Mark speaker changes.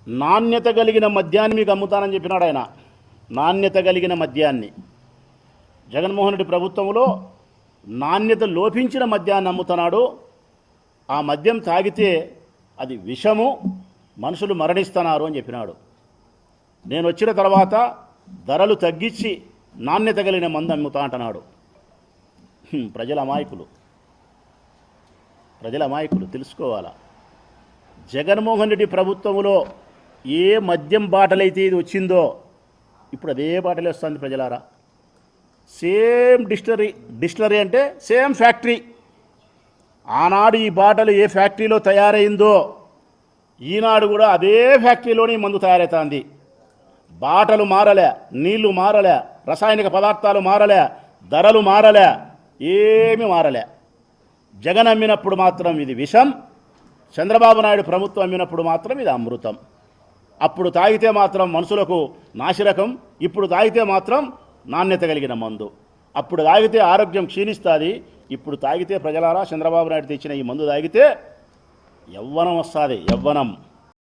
Speaker 1: నాణ్యత కలిగిన మద్యాన్ని మీకు అమ్ముతానని చెప్పినాడు ఆయన. నాణ్యత కలిగిన మద్యాన్ని జగన్మోహన్ రెడ్డి ప్రభుత్వంలో నాణ్యత లోపించిన మద్యాన్ని అమ్ముతున్నాడు. ఆ మద్యం తాగితే అది విషము, మనుషులు మరణిస్తున్నారు అని చెప్పినాడు. నేను వచ్చిన తర్వాత ధరలు తగ్గించి నాణ్యత కలిగిన మందు అమ్ముతా అంటున్నాడు. ప్రజల అమాయకులు తెలుసుకోవాలా. జగన్మోహన్ రెడ్డి ప్రభుత్వంలో ఏ మద్యం బాటలైతే ఇది వచ్చిందో ఇప్పుడు అదే బాటలే వస్తుంది ప్రజలారా. సేమ్ డిస్టిలరీ అంటే సేమ్ ఫ్యాక్టరీ. ఆనాడు ఈ బాటలు ఏ ఫ్యాక్టరీలో తయారైందో ఈనాడు కూడా అదే ఫ్యాక్టరీలోనే మందు తయారవుతుంది. బాటలు మారలే, నీళ్లు మారలే, రసాయనిక పదార్థాలు మారలే, ధరలు మారలే, ఏమీ మారలే. జగన్ అమ్మినప్పుడు మాత్రం ఇది విషం, చంద్రబాబు నాయుడు ప్రభుత్వం అమ్మినప్పుడు మాత్రం ఇది అమృతం. అప్పుడు తాగితే మాత్రం మనుషులకు నాసిరకం, ఇప్పుడు తాగితే మాత్రం నాణ్యత కలిగిన మందు. అప్పుడు తాగితే ఆరోగ్యం క్షీణిస్తుంది, ఇప్పుడు తాగితే ప్రజలారా చంద్రబాబు నాయుడు తెచ్చిన ఈ మందు తాగితే యవ్వనం వస్తుంది. యవ్వనం